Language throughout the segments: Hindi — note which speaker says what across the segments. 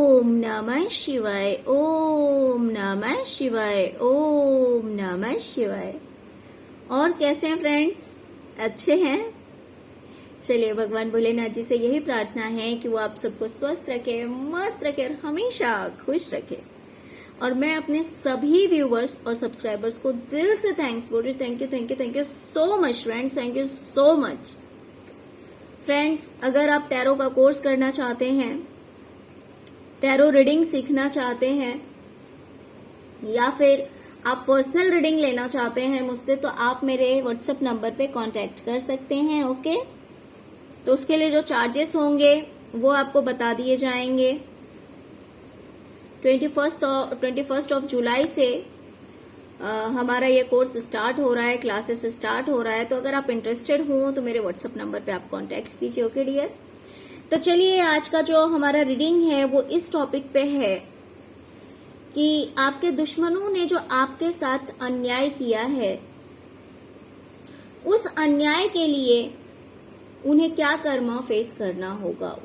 Speaker 1: ओम नमः शिवाय, ओम नमः शिवाय, ओम नमः शिवाय। और कैसे हैं फ्रेंड्स? अच्छे हैं? चलिए, भगवान भोलेनाथ जी से यही प्रार्थना है कि वो आप सबको स्वस्थ रखे, मस्त रखे और हमेशा खुश रखे। और मैं अपने सभी व्यूवर्स और सब्सक्राइबर्स को दिल से थैंक्स बोल रही हूँ। Thank you, thank you, thank you so much friends, thank you so much. Friends, अगर आप टैरो का कोर्स करना चाहते हैं, टैरो रीडिंग सीखना चाहते हैं, या फिर आप पर्सनल रीडिंग लेना चाहते हैं मुझसे, तो आप मेरे व्हाट्सएप नंबर पे कांटेक्ट कर सकते हैं। ओके, तो उसके लिए जो चार्जेस होंगे वो आपको बता दिए जाएंगे। 21 ऑफ जुलाई से हमारा ये कोर्स स्टार्ट हो रहा है, क्लासेस स्टार्ट हो रहा है। तो अगर आप इंटरेस्टेड हो तो मेरे व्हाट्सएप नंबर पे आप कांटेक्ट कीजिए। ओके डियर, तो चलिए, आज का जो हमारा रीडिंग है वो इस टॉपिक पे है कि आपके दुश्मनों ने जो आपके साथ अन्याय किया है, उस अन्याय के लिए उन्हें क्या कर्म फेस करना होगा,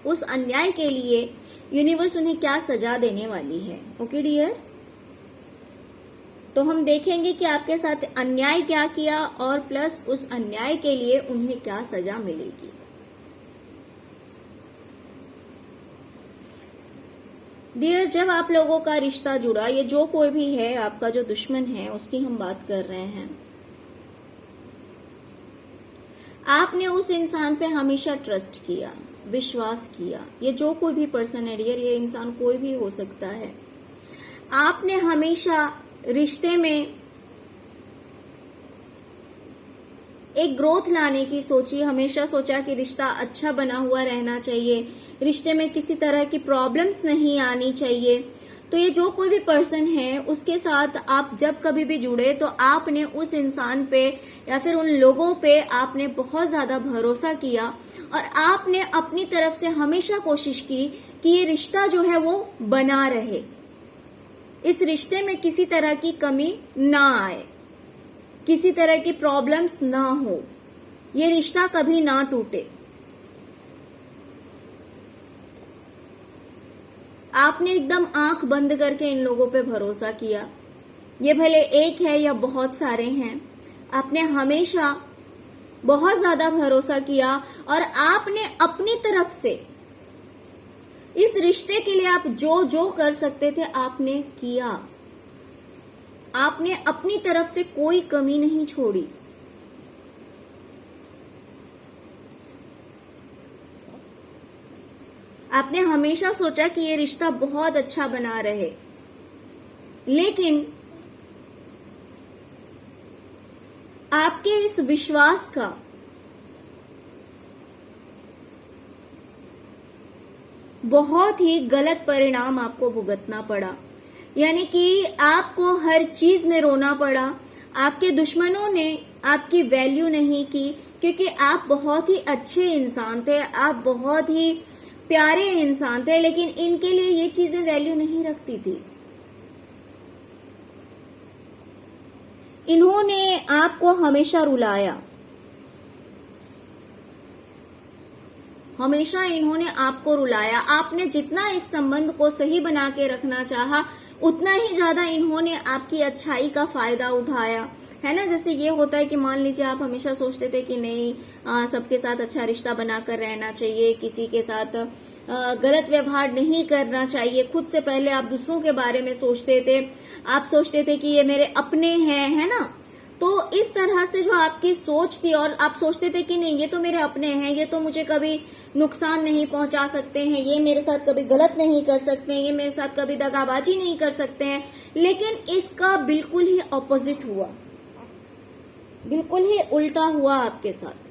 Speaker 1: उस अन्याय के लिए यूनिवर्स उन्हें क्या सजा देने वाली है। ओके डियर, तो हम देखेंगे कि आपके साथ अन्याय क्या किया और प्लस उस अन्याय के लिए उन्हें क्या सजा मिलेगी। डियर, जब आप लोगों का रिश्ता जुड़ा, ये जो कोई भी है आपका जो दुश्मन है उसकी हम बात कर रहे हैं, आपने उस इंसान पे हमेशा ट्रस्ट किया, विश्वास किया। ये जो कोई भी पर्सन है डियर, ये इंसान कोई भी हो सकता है। आपने हमेशा रिश्ते में एक ग्रोथ लाने की सोची, हमेशा सोचा कि रिश्ता अच्छा बना हुआ रहना चाहिए, रिश्ते में किसी तरह की प्रॉब्लम्स नहीं आनी चाहिए। तो ये जो कोई भी पर्सन है उसके साथ आप जब कभी भी जुड़े तो आपने उस इंसान पे या फिर उन लोगों पे आपने बहुत ज्यादा भरोसा किया और आपने अपनी तरफ से हमेशा कोशिश की कि ये रिश्ता जो है वो बना रहे, इस रिश्ते में किसी तरह की कमी ना आए, किसी तरह की प्रॉब्लम्स ना हो, ये रिश्ता कभी ना टूटे। आपने एकदम आंख बंद करके इन लोगों पे भरोसा किया। ये भले एक है या बहुत सारे हैं, आपने हमेशा बहुत ज्यादा भरोसा किया और आपने अपनी तरफ से इस रिश्ते के लिए आप जो जो कर सकते थे आपने किया। आपने अपनी तरफ से कोई कमी नहीं छोड़ी। आपने हमेशा सोचा कि ये रिश्ता बहुत अच्छा बना रहे, लेकिन आपके इस विश्वास का बहुत ही गलत परिणाम आपको भुगतना पड़ा। यानी कि आपको हर चीज में रोना पड़ा। आपके दुश्मनों ने आपकी वैल्यू नहीं की, क्योंकि आप बहुत ही अच्छे इंसान थे, आप बहुत ही प्यारे इंसान थे, लेकिन इनके लिए ये चीजें वैल्यू नहीं रखती थी। इन्होंने आपको हमेशा रुलाया, हमेशा इन्होंने आपको रुलाया। आपने जितना इस संबंध को सही बना के रखना चाहा, उतना ही ज्यादा इन्होंने आपकी अच्छाई का फायदा उठाया, है ना। जैसे ये होता है कि मान लीजिए आप हमेशा सोचते थे कि नहीं, सबके साथ अच्छा रिश्ता बनाकर रहना चाहिए, किसी के साथ गलत व्यवहार नहीं करना चाहिए। खुद से पहले आप दूसरों के बारे में सोचते थे, आप सोचते थे कि ये मेरे अपने हैं, है ना। तो इस तरह से जो आपकी सोच थी, और आप सोचते थे कि नहीं, ये तो मेरे अपने हैं, ये तो मुझे कभी नुकसान नहीं पहुंचा सकते हैं, ये मेरे साथ कभी गलत नहीं कर सकते हैं, ये मेरे साथ कभी दगाबाजी नहीं कर सकते हैं। लेकिन इसका बिल्कुल ही ऑपोजिट हुआ, बिल्कुल ही उल्टा हुआ आपके साथ।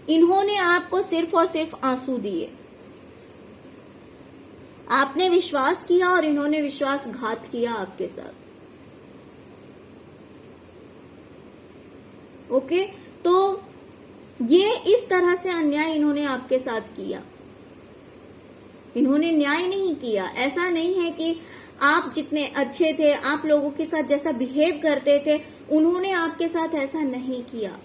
Speaker 1: इन्होंने आपको सिर्फ और सिर्फ आंसू दिए। आपने विश्वास किया और इन्होंने विश्वासघात किया आपके साथ। ओके, तो ये इस तरह से अन्याय इन्होंने आपके साथ किया। इन्होंने न्याय नहीं किया। ऐसा नहीं है कि आप जितने अच्छे थे, आप लोगों के साथ जैसा बिहेव करते थे, उन्होंने आपके साथ ऐसा नहीं किया।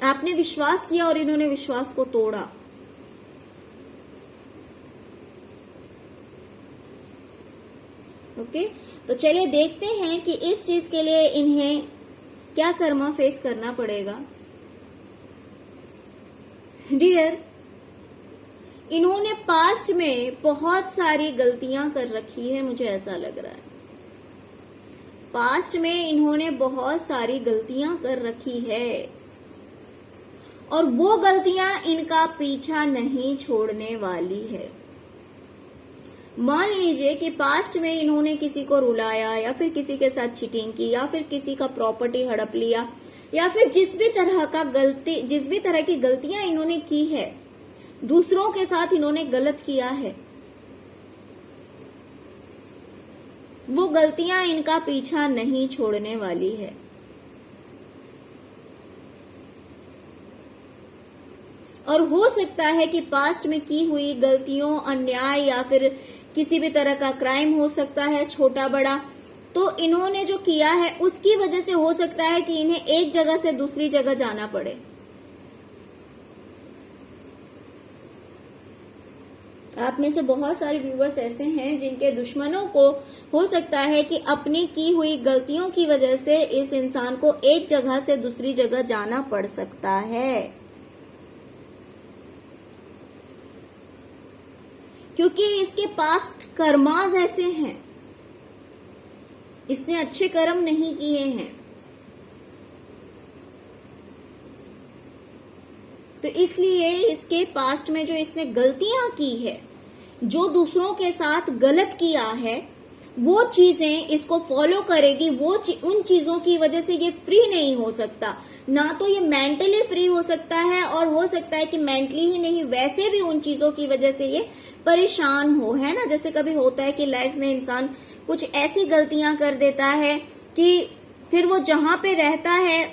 Speaker 1: आपने विश्वास किया और इन्होंने विश्वास को तोड़ा। ओके, तो चलिए देखते हैं कि इस चीज के लिए इन्हें क्या कर्मा फेस करना पड़ेगा। डियर, इन्होंने पास्ट में बहुत सारी गलतियां कर रखी है, मुझे ऐसा लग रहा है। पास्ट में इन्होंने बहुत सारी गलतियां कर रखी है और वो गलतियां इनका पीछा नहीं छोड़ने वाली है। मान लीजिए कि पास्ट में इन्होंने किसी को रुलाया या फिर किसी के साथ चीटिंग की या फिर किसी का प्रॉपर्टी हड़प लिया या फिर जिस भी तरह की गलतियां इन्होंने की है, दूसरों के साथ इन्होंने गलत किया है, वो गलतियां इनका पीछा नहीं छोड़ने वाली है। और हो सकता है कि पास्ट में की हुई गलतियों, अन्याय या फिर किसी भी तरह का क्राइम हो सकता है, छोटा बड़ा, तो इन्होंने जो किया है उसकी वजह से हो सकता है कि इन्हें एक जगह से दूसरी जगह जाना पड़े। आप में से बहुत सारे व्यूअर्स ऐसे हैं जिनके दुश्मनों को हो सकता है कि अपनी की हुई गलतियों की वजह से इस इंसान को एक जगह से दूसरी जगह जाना पड़ सकता है, क्योंकि इसके पास्ट कर्मास ऐसे हैं, इसने अच्छे कर्म नहीं किए हैं। तो इसलिए इसके पास्ट में जो इसने गलतियां की है, जो दूसरों के साथ गलत किया है, वो चीजें इसको फॉलो करेगी। उन चीजों की वजह से ये फ्री नहीं हो सकता। ना तो ये मेंटली फ्री हो सकता है और हो सकता है कि मेंटली ही नहीं, वैसे भी उन चीजों की वजह से ये परेशान हो, है ना। जैसे कभी होता है कि लाइफ में इंसान कुछ ऐसी गलतियां कर देता है कि फिर वो जहां पे रहता है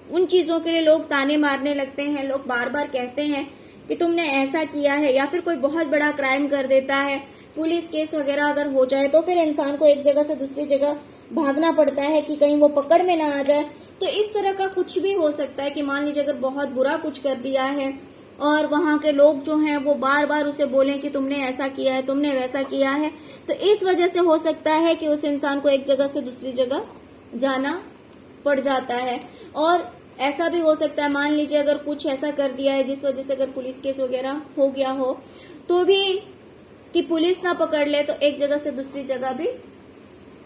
Speaker 1: उन चीजों के लिए लोग ताने मारने लगते हैं, लोग बार बार कहते हैं कि तुमने ऐसा किया है, या फिर कोई बहुत बड़ा क्राइम कर देता है, पुलिस केस वगैरह अगर हो जाए तो फिर इंसान को एक जगह से दूसरी जगह भागना पड़ता है कि कहीं वो पकड़ में ना आ जाए। तो इस तरह का कुछ भी हो सकता है कि मान लीजिए अगर बहुत बुरा कुछ कर दिया है और वहां के लोग जो हैं वो बार बार उसे बोलें कि तुमने ऐसा किया है, तुमने वैसा किया है, तो इस वजह से हो सकता है कि उस इंसान को एक जगह से दूसरी जगह जाना पड़ जाता है। और ऐसा भी हो सकता है, मान लीजिए अगर कुछ ऐसा कर दिया है जिस वजह से अगर पुलिस केस वगैरह हो गया हो तो भी कि पुलिस ना पकड़ ले तो एक जगह से दूसरी जगह भी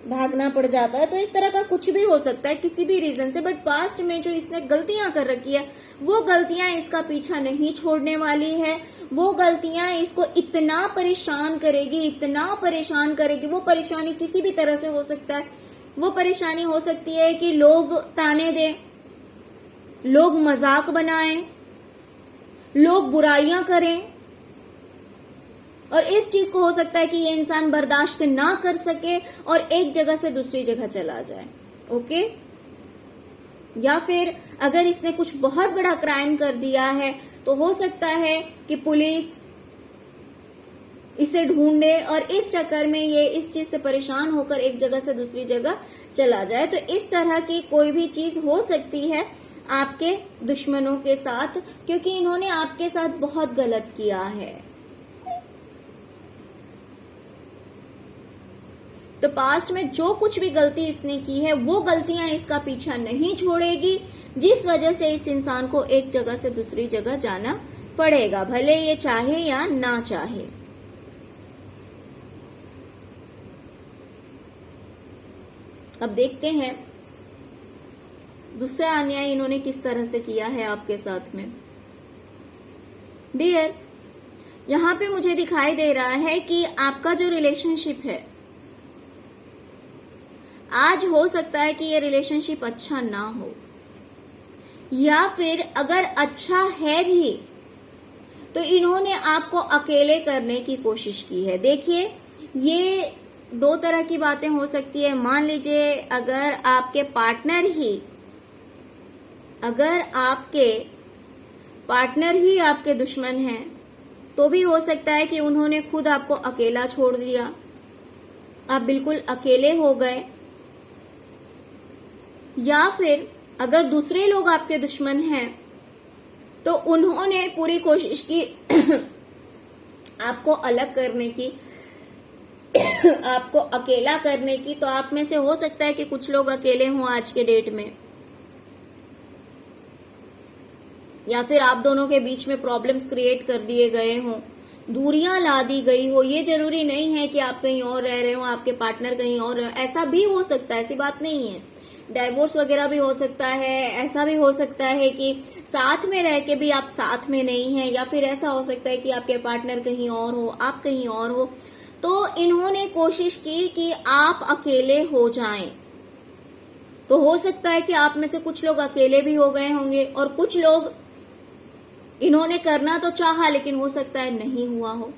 Speaker 1: भागना पड़ जाता है। तो इस तरह का कुछ भी हो सकता है किसी भी रीजन से। बट पास्ट में जो इसने गलतियां कर रखी है वो गलतियां इसका पीछा नहीं छोड़ने वाली है। वो गलतियां इसको इतना परेशान करेगी, इतना परेशान करेगी। वो परेशानी किसी भी तरह से हो सकता है। वो परेशानी हो सकती है कि लोग ताने दें, लोग मजाक बनाएं, लोग बुराइयां करें, और इस चीज को हो सकता है कि ये इंसान बर्दाश्त ना कर सके और एक जगह से दूसरी जगह चला जाए। ओके, या फिर अगर इसने कुछ बहुत बड़ा क्राइम कर दिया है तो हो सकता है कि पुलिस इसे ढूंढे और इस चक्कर में ये इस चीज से परेशान होकर एक जगह से दूसरी जगह चला जाए। तो इस तरह की कोई भी चीज हो सकती है आपके दुश्मनों के साथ, क्योंकि इन्होंने आपके साथ बहुत गलत किया है। तो पास्ट में जो कुछ भी गलती इसने की है वो गलतियां इसका पीछा नहीं छोड़ेगी, जिस वजह से इस इंसान को एक जगह से दूसरी जगह जाना पड़ेगा, भले ये चाहे या ना चाहे। अब देखते हैं दूसरा अन्याय इन्होंने किस तरह से किया है आपके साथ में। डियर, यहां पे मुझे दिखाई दे रहा है कि आपका जो रिलेशनशिप है, आज हो सकता है कि ये रिलेशनशिप अच्छा ना हो, या फिर अगर अच्छा है भी तो इन्होंने आपको अकेले करने की कोशिश की है। देखिए, ये दो तरह की बातें हो सकती है। मान लीजिए अगर आपके पार्टनर ही आपके दुश्मन हैं तो भी हो सकता है कि उन्होंने खुद आपको अकेला छोड़ दिया, आप बिल्कुल अकेले हो गए। या फिर अगर दूसरे लोग आपके दुश्मन हैं तो उन्होंने पूरी कोशिश की आपको अलग करने की, आपको अकेला करने की। तो आप में से हो सकता है कि कुछ लोग अकेले हों आज के डेट में, या फिर आप दोनों के बीच में प्रॉब्लम्स क्रिएट कर दिए गए हों, दूरियां ला दी गई हो। ये जरूरी नहीं है कि आप कहीं और रह रहे हो, आपके पार्टनर कहीं और रहे, ऐसा भी हो सकता है, ऐसी बात नहीं है। डाइवोर्स वगैरह भी हो सकता है। ऐसा भी हो सकता है कि साथ में रह के भी आप साथ में नहीं है, या फिर ऐसा हो सकता है कि आपके पार्टनर कहीं और हो, आप कहीं और हो। तो इन्होंने कोशिश की कि आप अकेले हो जाएं। तो हो सकता है कि आप में से कुछ लोग अकेले भी हो गए होंगे, और कुछ लोग इन्होंने करना तो चाहा लेकिन हो सकता है नहीं हुआ हो।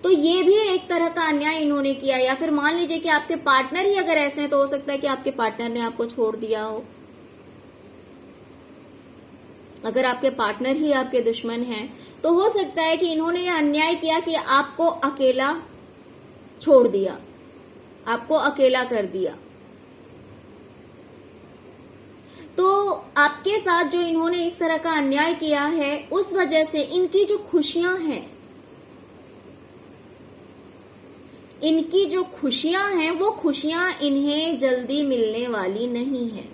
Speaker 1: तो ये भी एक तरह का अन्याय इन्होंने किया। या फिर मान लीजिए कि आपके पार्टनर ही अगर ऐसे हैं, तो हो सकता है कि आपके पार्टनर ने आपको छोड़ दिया हो। अगर आपके पार्टनर ही आपके दुश्मन हैं, तो हो सकता है कि इन्होंने यह अन्याय किया कि आपको अकेला छोड़ दिया, आपको अकेला कर दिया। तो आपके साथ जो इन्होंने इस तरह का अन्याय किया है, उस वजह से इनकी जो खुशियां हैं, इनकी जो खुशियां हैं, वो खुशियां इन्हें जल्दी मिलने वाली नहीं है।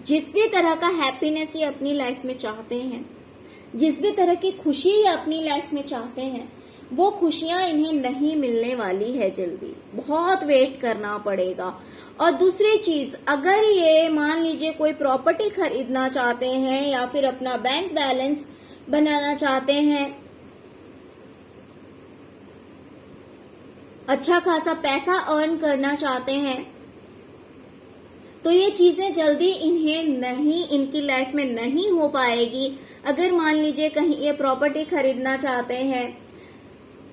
Speaker 1: जिस भी तरह का हैप्पीनेस ये अपनी लाइफ में चाहते हैं, जिस भी तरह की खुशी ये अपनी लाइफ में चाहते हैं, वो खुशियां इन्हें नहीं मिलने वाली है जल्दी, बहुत वेट करना पड़ेगा। और दूसरी चीज, अगर ये मान लीजिए कोई प्रॉपर्टी खरीदना चाहते हैं, या फिर अपना बैंक बैलेंस बनाना चाहते हैं, अच्छा खासा पैसा अर्न करना चाहते हैं, तो ये चीजें जल्दी इन्हें नहीं, इनकी लाइफ में नहीं हो पाएगी। अगर मान लीजिए कहीं ये प्रॉपर्टी खरीदना चाहते हैं,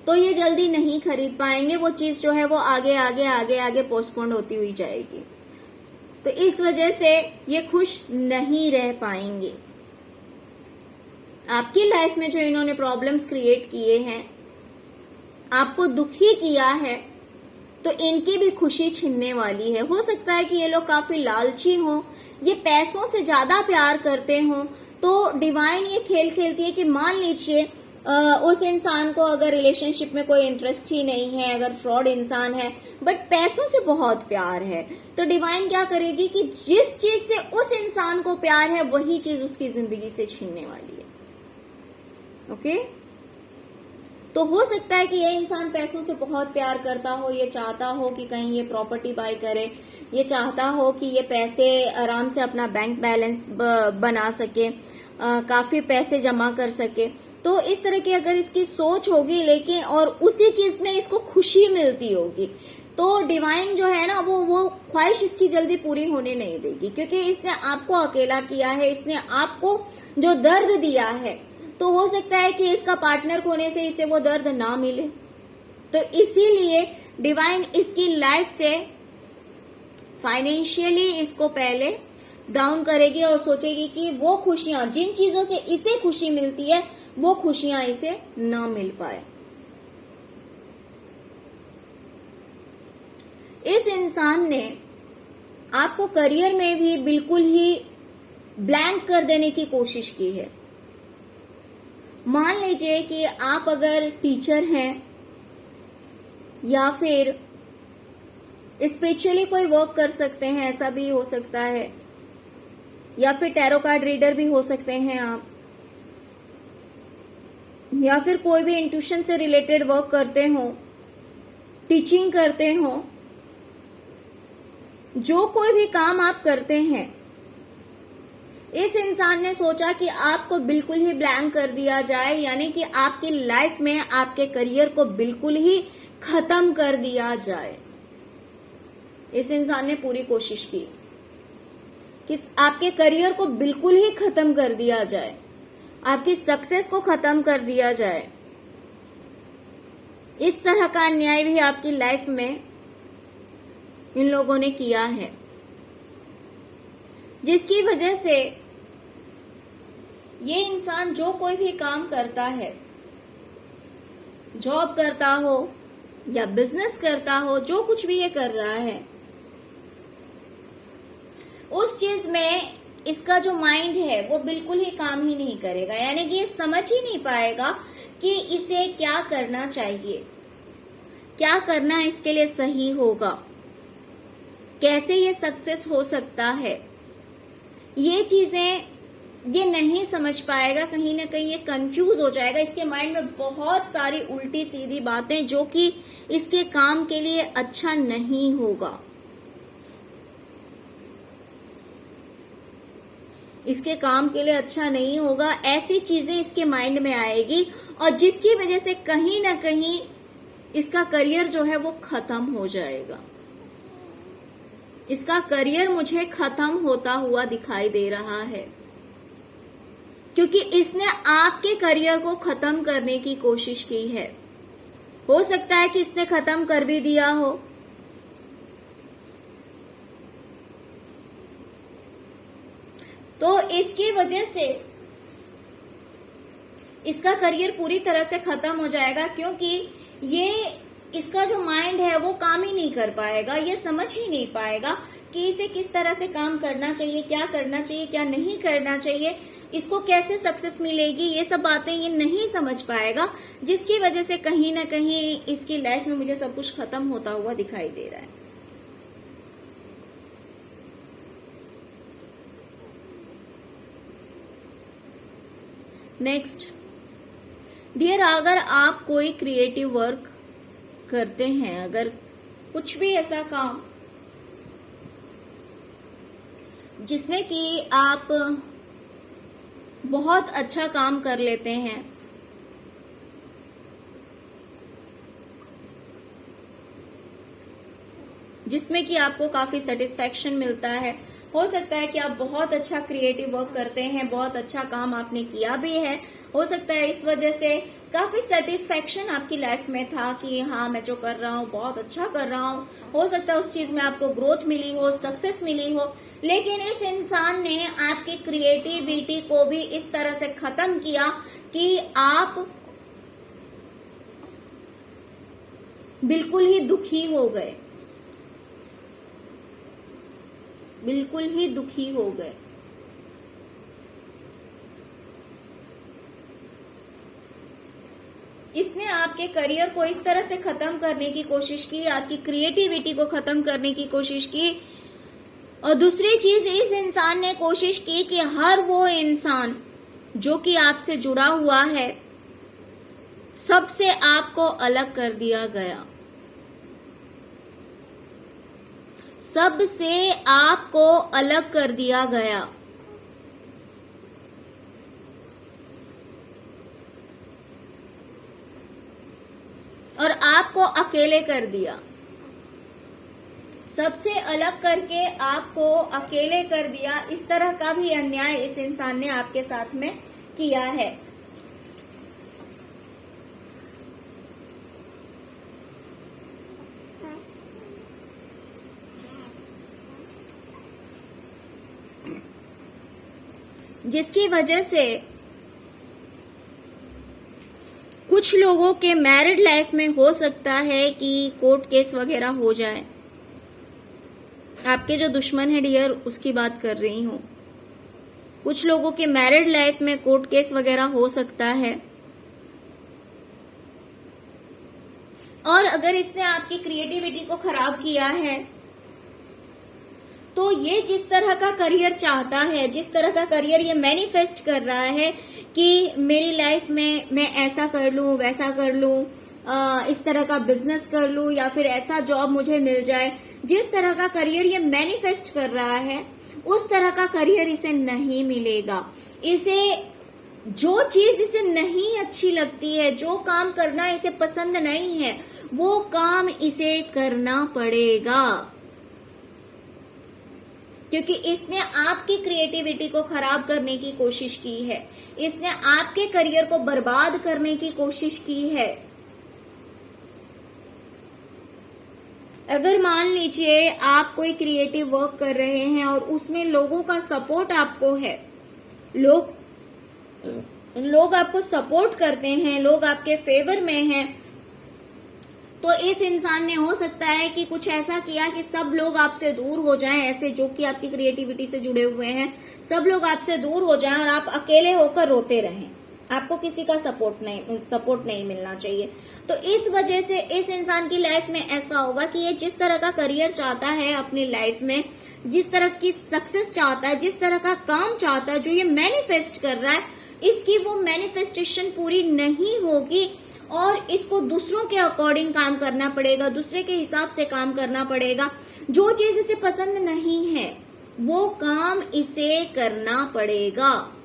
Speaker 1: तो ये जल्दी नहीं खरीद पाएंगे। वो चीज जो है वो आगे आगे आगे आगे पोस्टपोन होती हुई जाएगी। तो इस वजह से ये खुश नहीं रह पाएंगे। आपकी लाइफ में जो इन्होंने प्रॉब्लम्स क्रिएट किए हैं, आपको दुखी किया है, तो इनकी भी खुशी छिनने वाली है। हो सकता है कि ये लोग काफी लालची हों, ये पैसों से ज्यादा प्यार करते हों। तो डिवाइन ये खेल खेलती है कि मान लीजिए उस इंसान को अगर रिलेशनशिप में कोई इंटरेस्ट ही नहीं है, अगर फ्रॉड इंसान है, बट पैसों से बहुत प्यार है, तो डिवाइन क्या करेगी कि जिस चीज से उस इंसान को प्यार है, वही चीज उसकी जिंदगी से छीनने वाली है। ओके? तो हो सकता है कि ये इंसान पैसों से बहुत प्यार करता हो, ये चाहता हो कि कहीं ये प्रॉपर्टी बाय करे, ये चाहता हो कि ये पैसे आराम से अपना बैंक बैलेंस बना सके, काफी पैसे जमा कर सके। तो इस तरह की अगर इसकी सोच होगी, लेकिन और उसी चीज में इसको खुशी मिलती होगी, तो डिवाइन जो है ना, वो ख्वाहिश इसकी जल्दी पूरी होने नहीं देगी, क्योंकि इसने आपको अकेला किया है, इसने आपको जो दर्द दिया है। तो हो सकता है कि इसका पार्टनर खोने से इसे वो दर्द ना मिले। तो इसीलिए डिवाइन इसकी लाइफ से फाइनेंशियली इसको पहले डाउन करेगी और सोचेगी कि वो खुशियां, जिन चीजों से इसे खुशी मिलती है, वो खुशियां इसे ना मिल पाए। इस इंसान ने आपको करियर में भी बिल्कुल ही ब्लैंक कर देने की कोशिश की है। मान लीजिए कि आप अगर टीचर हैं, या फिर स्पिरिचुअली कोई वर्क कर सकते हैं, ऐसा भी हो सकता है, या फिर टैरो कार्ड रीडर भी हो सकते हैं आप, या फिर कोई भी इंट्यूशन से रिलेटेड वर्क करते हो, टीचिंग करते हो, जो कोई भी काम आप करते हैं, इस इंसान ने सोचा कि आपको बिल्कुल ही ब्लैंक कर दिया जाए, यानी कि आपकी लाइफ में आपके करियर को बिल्कुल ही खत्म कर दिया जाए। इस इंसान ने पूरी कोशिश की कि आपके करियर को बिल्कुल ही खत्म कर दिया जाए, आपकी सक्सेस को खत्म कर दिया जाए। इस तरह का अन्याय भी आपकी लाइफ में इन लोगों ने किया है, जिसकी वजह से ये इंसान जो कोई भी काम करता है, जॉब करता हो या बिजनेस करता हो, जो कुछ भी ये कर रहा है, उस चीज में इसका जो माइंड है वो बिल्कुल ही काम ही नहीं करेगा, यानी कि ये समझ ही नहीं पाएगा कि इसे क्या करना चाहिए, क्या करना इसके लिए सही होगा, कैसे ये सक्सेस हो सकता है। ये चीजें ये नहीं समझ पाएगा, कहीं ना कहीं ये कंफ्यूज हो जाएगा। इसके माइंड में बहुत सारी उल्टी सीधी बातें जो कि इसके काम के लिए अच्छा नहीं होगा, इसके काम के लिए अच्छा नहीं होगा, ऐसी चीजें इसके माइंड में आएगी और जिसकी वजह से कहीं ना कहीं इसका करियर जो है वो खत्म हो जाएगा। इसका करियर मुझे खत्म होता हुआ दिखाई दे रहा है, क्योंकि इसने आपके करियर को खत्म करने की कोशिश की है। हो सकता है कि इसने खत्म कर भी दिया हो, तो इसकी वजह से इसका करियर पूरी तरह से खत्म हो जाएगा, क्योंकि ये इसका जो माइंड है वो काम ही नहीं कर पाएगा, ये समझ ही नहीं पाएगा कि इसे किस तरह से काम करना चाहिए, क्या करना चाहिए, क्या नहीं करना चाहिए, इसको कैसे सक्सेस मिलेगी, ये सब बातें ये नहीं समझ पाएगा, जिसकी वजह से कहीं ना कहीं इसकी लाइफ में मुझे सब कुछ खत्म होता हुआ दिखाई दे रहा है। नेक्स्ट डियर, अगर आप कोई क्रिएटिव वर्क करते हैं, अगर कुछ भी ऐसा काम जिसमें कि आप बहुत अच्छा काम कर लेते हैं, जिसमें कि आपको काफी सेटिस्फेक्शन मिलता है, हो सकता है कि आप बहुत अच्छा क्रिएटिव वर्क करते हैं, बहुत अच्छा काम आपने किया भी है, हो सकता है इस वजह से काफी सेटिस्फेक्शन आपकी लाइफ में था कि हाँ मैं जो कर रहा हूँ बहुत अच्छा कर रहा हूँ, हो सकता है उस चीज में आपको ग्रोथ मिली हो, सक्सेस मिली हो, लेकिन इस इंसान ने आपकी क्रिएटिविटी को भी इस तरह से खत्म किया कि आप बिल्कुल ही दुखी हो गए, बिल्कुल ही दुखी हो गए। इसने आपके करियर को इस तरह से खत्म करने की कोशिश की, आपकी क्रिएटिविटी को खत्म करने की कोशिश की, और दूसरी चीज इस इंसान ने कोशिश की कि हर वो इंसान जो कि आपसे जुड़ा हुआ है सबसे आपको अलग कर दिया गया, सबसे आपको अलग कर दिया गया। और आपको अकेले कर दिया, सबसे अलग करके आपको अकेले कर दिया। इस तरह का भी अन्याय इस इंसान ने आपके साथ में किया है। जिसकी वजह से कुछ लोगों के मैरिड लाइफ में हो सकता है कि कोर्ट केस वगैरह हो जाए। आपके जो दुश्मन है डियर, उसकी बात कर रही हूं। कुछ लोगों के मैरिड लाइफ में कोर्ट केस वगैरह हो सकता है। और अगर इसने आपकी क्रिएटिविटी को खराब किया है तो ये जिस तरह का करियर चाहता है, जिस तरह का करियर ये मैनिफेस्ट कर रहा है कि मेरी लाइफ में मैं ऐसा कर लूं, वैसा कर लूं, इस तरह का बिजनेस कर लूं या फिर ऐसा जॉब मुझे मिल जाए, जिस तरह का करियर ये मैनिफेस्ट कर रहा है उस तरह का करियर इसे नहीं मिलेगा। इसे जो चीज इसे नहीं अच्छी लगती है, जो काम करना इसे पसंद नहीं है, वो काम इसे करना पड़ेगा, क्योंकि इसने आपकी क्रिएटिविटी को खराब करने की कोशिश की है, इसने आपके करियर को बर्बाद करने की कोशिश की है। अगर मान लीजिए आप कोई क्रिएटिव वर्क कर रहे हैं और उसमें लोगों का सपोर्ट आपको है, लोग आपको सपोर्ट करते हैं, लोग आपके फेवर में हैं, तो इस इंसान ने हो सकता है कि कुछ ऐसा किया कि सब लोग आपसे दूर हो जाएं, ऐसे जो कि आपकी क्रिएटिविटी से जुड़े हुए हैं, सब लोग आपसे दूर हो जाएं और आप अकेले होकर रोते रहें। आपको किसी का सपोर्ट नहीं मिलना चाहिए। तो इस वजह से इस इंसान की लाइफ में ऐसा होगा कि ये जिस तरह का करियर चाहता है अपनी लाइफ में, जिस तरह की सक्सेस चाहता है, जिस तरह का काम चाहता है, जो ये मैनिफेस्ट कर रहा है, इसकी वो मैनिफेस्टेशन पूरी नहीं होगी और इसको दूसरों के अकॉर्डिंग काम करना पड़ेगा, दूसरे के हिसाब से काम करना पड़ेगा। जो चीज इसे पसंद नहीं है वो काम इसे करना पड़ेगा।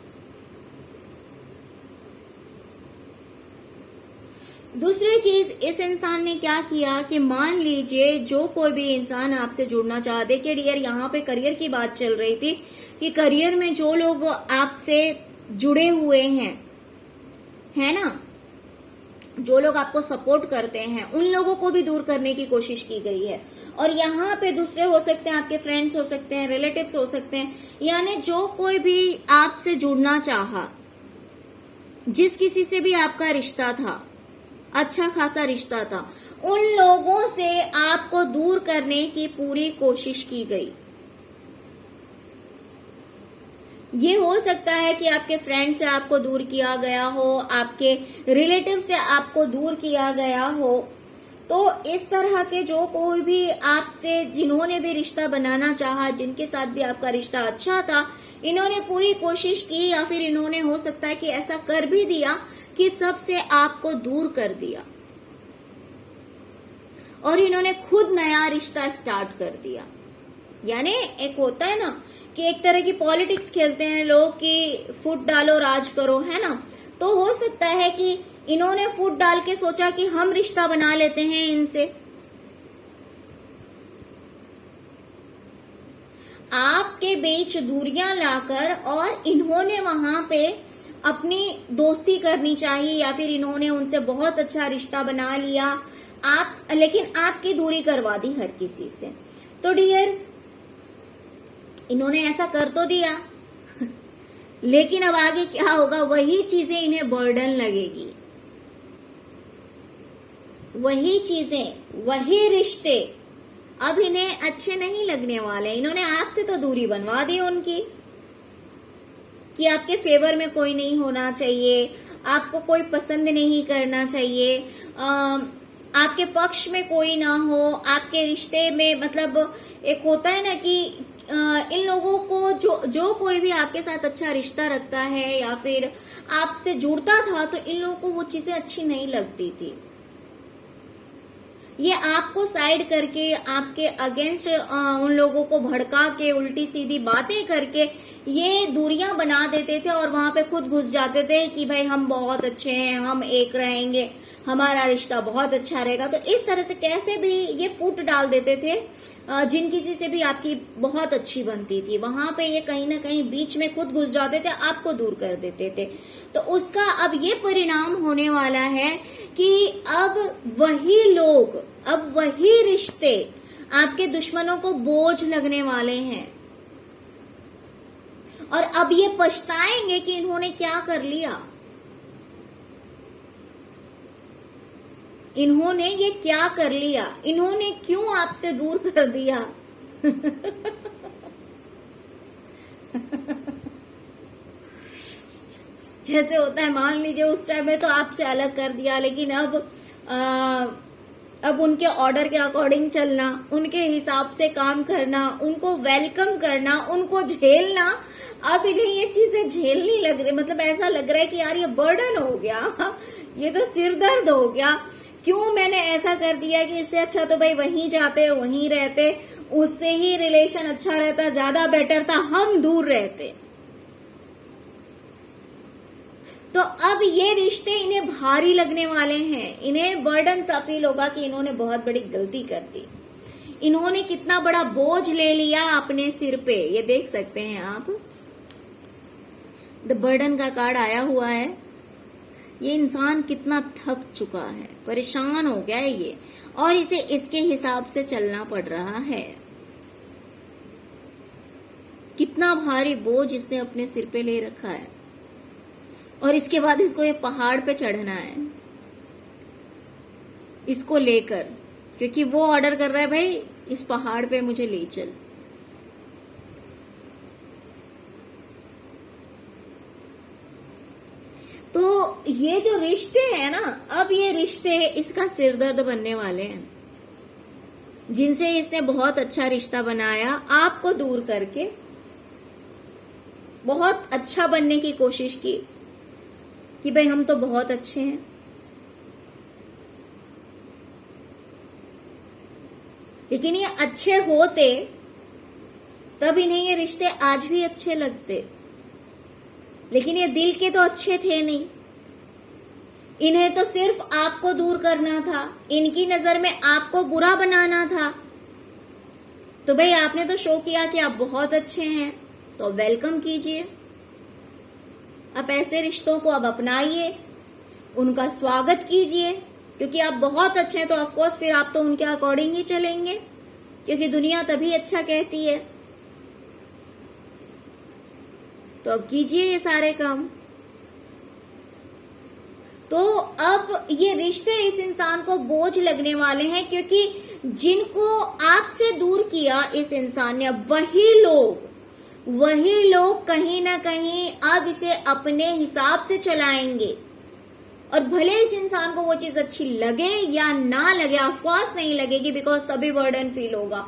Speaker 1: दूसरी चीज, इस इंसान ने क्या किया कि मान लीजिए जो कोई भी इंसान आपसे जुड़ना चाहते, कि डियर यहाँ पे करियर की बात चल रही थी कि करियर में जो लोग आपसे जुड़े हुए हैं, है ना, जो लोग आपको सपोर्ट करते हैं, उन लोगों को भी दूर करने की कोशिश की गई है। और यहाँ पे दूसरे हो सकते हैं, आपके फ्रेंड्स हो सकते हैं, रिलेटिव्स हो सकते हैं, यानी जो कोई भी आपसे जुड़ना चाहा, जिस किसी से भी आपका रिश्ता था, अच्छा खासा रिश्ता था, उन लोगों से आपको दूर करने की पूरी कोशिश की गई। ये हो सकता है कि आपके फ्रेंड से आपको दूर किया गया हो, आपके रिलेटिव से आपको दूर किया गया हो। तो इस तरह के जो कोई भी आपसे, जिन्होंने भी रिश्ता बनाना चाहा, जिनके साथ भी आपका रिश्ता अच्छा था, इन्होंने पूरी कोशिश की या फिर इन्होंने हो सकता है कि ऐसा कर भी दिया कि सबसे आपको दूर कर दिया और इन्होंने खुद नया रिश्ता स्टार्ट कर दिया। यानी एक होता है ना कि एक तरह की पॉलिटिक्स खेलते हैं लोग कि फुट डालो राज करो, है ना। तो हो सकता है कि इन्होंने फुट डाल के सोचा कि हम रिश्ता बना लेते हैं इनसे, आपके बीच दूरियां लाकर, और इन्होंने वहां पे अपनी दोस्ती करनी चाहिए या फिर इन्होंने उनसे बहुत अच्छा रिश्ता बना लिया, लेकिन आपकी दूरी करवा दी हर किसी से। तो डियर, इन्होंने ऐसा कर तो दिया लेकिन अब आगे क्या होगा, वही चीजें इन्हें बर्डन लगेगी, वही चीजें, वही रिश्ते अब इन्हें अच्छे नहीं लगने वाले। इन्होंने आपसे तो दूरी बनवा दी उनकी कि आपके फेवर में कोई नहीं होना चाहिए, आपको कोई पसंद नहीं करना चाहिए, आपके पक्ष में कोई ना हो, आपके रिश्ते में, मतलब एक होता है ना कि इन लोगों को जो कोई भी आपके साथ अच्छा रिश्ता रखता है या फिर आपसे जुड़ता था, तो इन लोगों को वो चीजें अच्छी नहीं लगती थी। ये आपको साइड करके, आपके अगेंस्ट उन लोगों को भड़का के, उल्टी सीधी बातें करके ये दूरियां बना देते थे और वहां पे खुद घुस जाते थे कि भाई हम बहुत अच्छे हैं, हम एक रहेंगे, हमारा रिश्ता बहुत अच्छा रहेगा। तो इस तरह से कैसे भी ये फुट डाल देते थे, जिन किसी से भी आपकी बहुत अच्छी बनती थी, वहां पे ये कहीं ना कहीं बीच में खुद घुस जाते थे, आपको दूर कर देते थे। तो उसका अब ये परिणाम होने वाला है कि अब वही लोग, अब वही रिश्ते आपके दुश्मनों को बोझ लगने वाले हैं और अब ये पछताएंगे कि इन्होंने क्या कर लिया, इन्होंने ये क्या कर लिया, इन्होंने क्यों आपसे दूर कर दिया जैसे होता है, मान लीजिए उस टाइम में तो आपसे अलग कर दिया, लेकिन अब उनके ऑर्डर के अकॉर्डिंग चलना, उनके हिसाब से काम करना, उनको वेलकम करना, उनको झेलना, अब इन्हें ये चीजें झेलनी लग रही, मतलब ऐसा लग रहा है कि यार ये बर्डन हो गया, ये तो सिरदर्द हो गया, क्यों मैंने ऐसा कर दिया कि इससे अच्छा तो भाई वहीं जाते, वहीं रहते, उससे ही रिलेशन अच्छा रहता, ज्यादा बेटर था, हम दूर रहते। तो अब ये रिश्ते इन्हें भारी लगने वाले हैं, इन्हें बर्डन सा फील होगा कि इन्होंने बहुत बड़ी गलती कर दी, इन्होंने कितना बड़ा बोझ ले लिया अपने सिर पे। ये देख सकते हैं आप, द बर्डन का कार्ड आया हुआ है। ये इंसान कितना थक चुका है, परेशान हो गया है ये, और इसे इसके हिसाब से चलना पड़ रहा है। कितना भारी बोझ इसने अपने सिर पे ले रखा है और इसके बाद इसको ये पहाड़ पे चढ़ना है। इसको लेकर, क्योंकि वो ऑर्डर कर रहा है भाई इस पहाड़ पे मुझे ले चल। तो ये जो रिश्ते हैं ना, अब ये रिश्ते इसका सिरदर्द बनने वाले हैं। जिनसे इसने बहुत अच्छा रिश्ता बनाया, आपको दूर करके बहुत अच्छा बनने की कोशिश की कि भाई हम तो बहुत अच्छे हैं, लेकिन ये अच्छे होते तब इन्हें ये रिश्ते आज भी अच्छे लगते। लेकिन ये दिल के तो अच्छे थे नहीं, इन्हें तो सिर्फ आपको दूर करना था, इनकी नजर में आपको बुरा बनाना था। तो भाई आपने तो शो किया कि आप बहुत अच्छे हैं, तो वेलकम कीजिए। आप ऐसे रिश्तों को अब अपनाइए, उनका स्वागत कीजिए, क्योंकि आप बहुत अच्छे हैं तो ऑफकोर्स फिर आप तो उनके अकॉर्डिंग ही चलेंगे, क्योंकि दुनिया तभी अच्छा कहती है। तो अब कीजिए ये सारे काम। तो अब ये रिश्ते इस इंसान को बोझ लगने वाले हैं, क्योंकि जिनको आपसे दूर किया इस इंसान ने, वही लोग कहीं ना कहीं अब इसे अपने हिसाब से चलाएंगे। और भले इस इंसान को वो चीज अच्छी लगे या ना लगे, ऑफकोर्स नहीं लगेगी, बिकॉज तभी बर्डन फील होगा।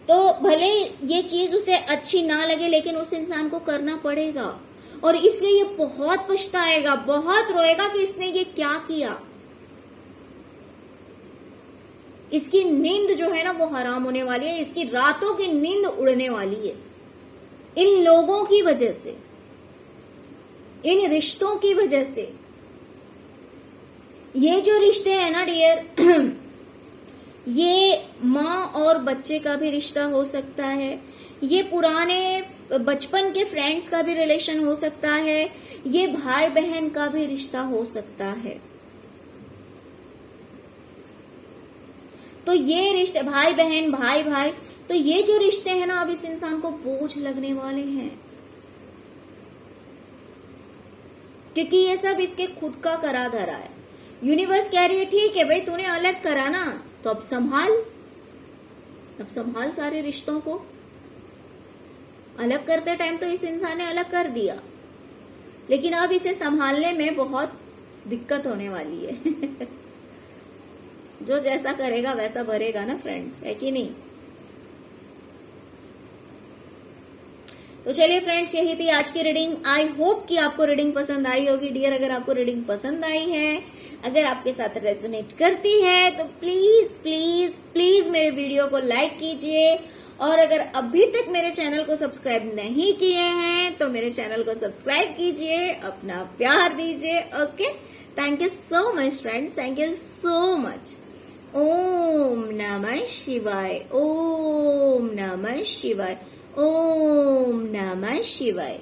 Speaker 1: तो भले ये चीज उसे अच्छी ना लगे, लेकिन उस इंसान को करना पड़ेगा, और इसलिए ये बहुत पछताएगा, बहुत रोएगा कि इसने ये क्या किया। इसकी नींद जो है ना वो हराम होने वाली है, इसकी रातों की नींद उड़ने वाली है इन लोगों की वजह से, इन रिश्तों की वजह से। ये जो रिश्ते हैं ना डियर, ये माँ और बच्चे का भी रिश्ता हो सकता है, ये पुराने बचपन के फ्रेंड्स का भी रिलेशन हो सकता है, ये भाई बहन का भी रिश्ता हो सकता है। तो ये रिश्ते भाई बहन, भाई भाई, तो ये जो रिश्ते हैं ना अब इस इंसान को बोझ लगने वाले हैं, क्योंकि ये सब इसके खुद का करा धरा है। यूनिवर्स कह रही है ठीक है भाई तूने अलग करा ना, तो अब संभाल सारे रिश्तों को। अलग करते टाइम तो इस इंसान ने अलग कर दिया, लेकिन अब इसे संभालने में बहुत दिक्कत होने वाली है। जो जैसा करेगा वैसा भरेगा ना फ्रेंड्स, है कि नहीं। तो चलिए फ्रेंड्स, यही थी आज की रीडिंग। आई होप कि आपको रीडिंग पसंद आई होगी डियर। अगर आपको रीडिंग पसंद आई है, अगर आपके साथ रेजोनेट करती है, तो प्लीज प्लीज प्लीज मेरे वीडियो को लाइक कीजिए, और अगर अभी तक मेरे चैनल को सब्सक्राइब नहीं किए हैं तो मेरे चैनल को सब्सक्राइब कीजिए, अपना प्यार दीजिए। Okay, thank you so much friends, thank you so much. ओम नमः शिवाय, ओम नमः शिवाय, ओम नमः शिवाय।